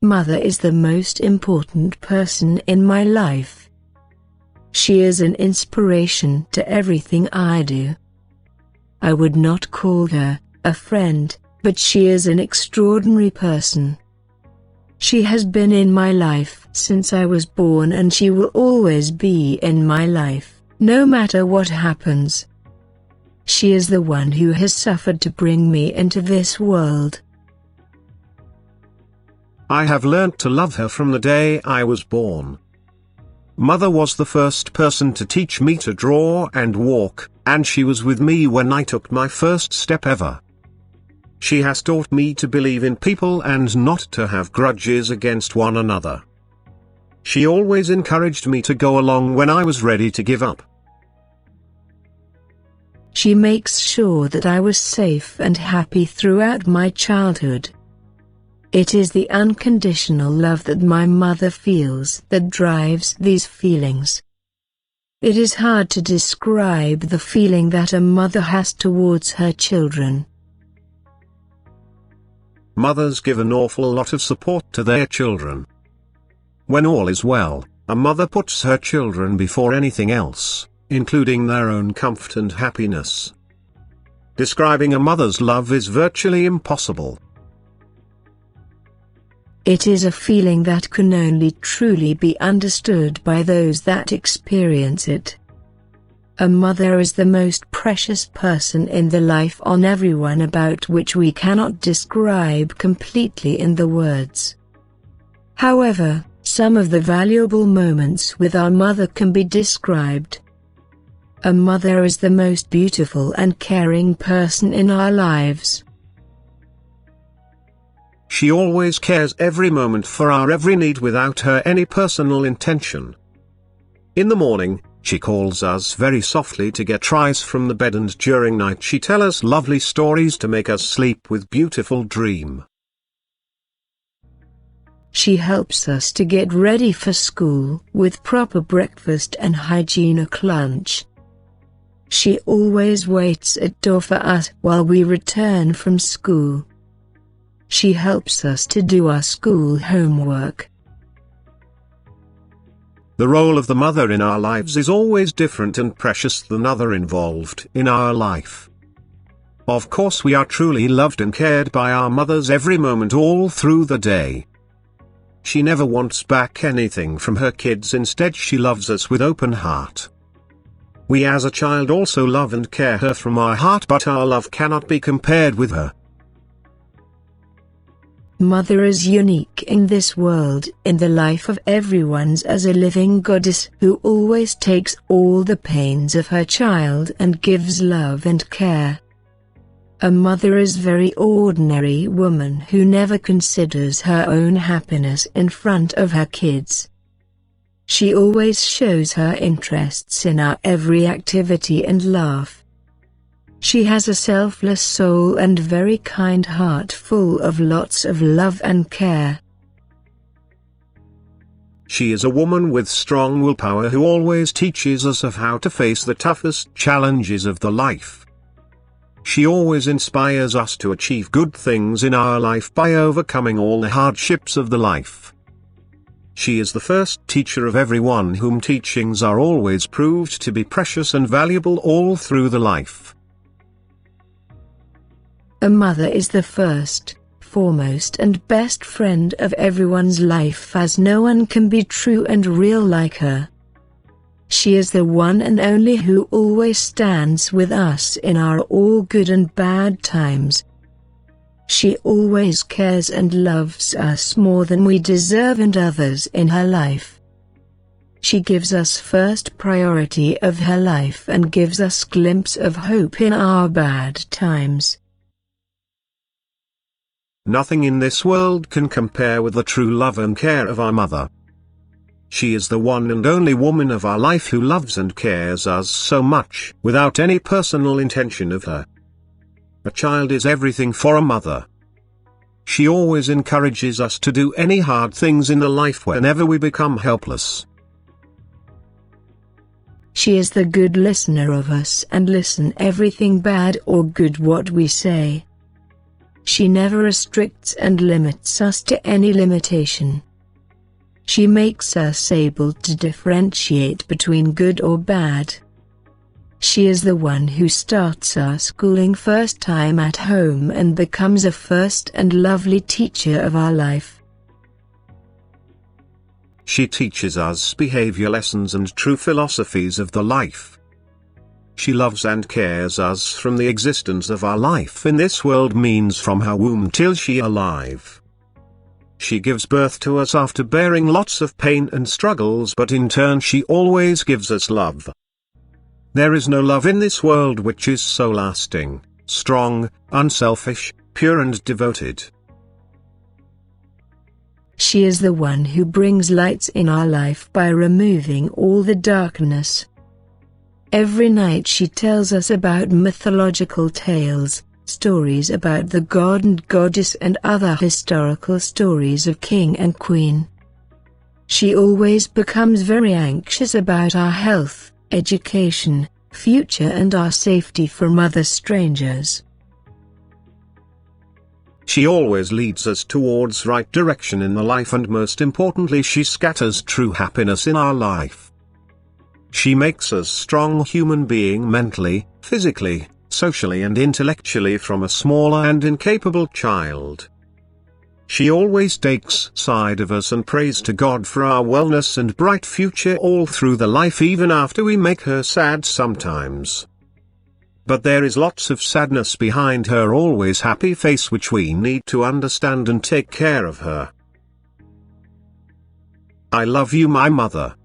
mother is the most important person in my life. She is an inspiration to everything I do. I would not call her a friend, but she is an extraordinary person. She has been in my life since I was born, and she will always be in my life, no matter what happens. She is the one who has suffered to bring me into this world. I have learnt to love her from the day I was born. Mother was the first person to teach me to draw and walk, and she was with me when I took my first step ever. She has taught me to believe in people and not to have grudges against one another. She always encouraged me to go along when I was ready to give up. She makes sure that I was safe and happy throughout my childhood. It is the unconditional love that my mother feels that drives these feelings. It is hard to describe the feeling that a mother has towards her children. Mothers give an awful lot of support to their children. When all is well, a mother puts her children before anything else, including their own comfort and happiness. Describing a mother's love is virtually impossible. It is a feeling that can only truly be understood by those that experience it. A mother is the most precious person in the life on everyone, about which we cannot describe completely in the words. However, some of the valuable moments with our mother can be described. A mother is the most beautiful and caring person in our lives. She always cares every moment for our every need without her any personal intention. In the morning, she calls us very softly to get rise from the bed, and during night she tells us lovely stories to make us sleep with beautiful dream. She helps us to get ready for school with proper breakfast and hygienic lunch. She always waits at door for us while we return from school. She helps us to do our school homework. The role of the mother in our lives is always different and precious than other involved in our life. Of course, we are truly loved and cared by our mothers every moment all through the day. She never wants back anything from her kids, instead she loves us with open heart. We as a child also love and care her from our heart, but our love cannot be compared with her. Mother is unique in this world, in the life of everyone, as a living goddess who always takes all the pains of her child and gives love and care. A mother is a very ordinary woman who never considers her own happiness in front of her kids. She always shows her interests in our every activity and laugh. She has a selfless soul and very kind heart full of lots of love and care. She is a woman with strong willpower who always teaches us of how to face the toughest challenges of the life. She always inspires us to achieve good things in our life by overcoming all the hardships of the life. She is the first teacher of everyone, whom teachings are always proved to be precious and valuable all through the life. A mother is the first, foremost and best friend of everyone's life, as no one can be true and real like her. She is the one and only who always stands with us in our all good and bad times. She always cares and loves us more than we deserve and others in her life. She gives us first priority of her life and gives us glimpse of hope in our bad times. Nothing in this world can compare with the true love and care of our mother. She is the one and only woman of our life who loves and cares us so much, without any personal intention of her. A child is everything for a mother. She always encourages us to do any hard things in the life whenever we become helpless. She is the good listener of us and listen everything bad or good what we say. She never restricts and limits us to any limitation. She makes us able to differentiate between good or bad. She is the one who starts our schooling first time at home and becomes a first and lovely teacher of our life. She teaches us behavior lessons and true philosophies of the life. She loves and cares us from the existence of our life in this world means from her womb till she alive. She gives birth to us after bearing lots of pain and struggles, but in turn she always gives us love. There is no love in this world which is so lasting, strong, unselfish, pure and devoted. She is the one who brings lights in our life by removing all the darkness. Every night she tells us about mythological tales, stories about the god and goddess and other historical stories of king and queen. She always becomes very anxious about our health, education, future and our safety from other strangers. She always leads us towards right direction in the life, and most importantly she scatters true happiness in our life. She makes us strong human being mentally, physically, socially and intellectually from a smaller and incapable child. She always takes side of us and prays to God for our wellness and bright future all through the life, even after we make her sad sometimes. But there is lots of sadness behind her always happy face which we need to understand and take care of her. I love you, my mother.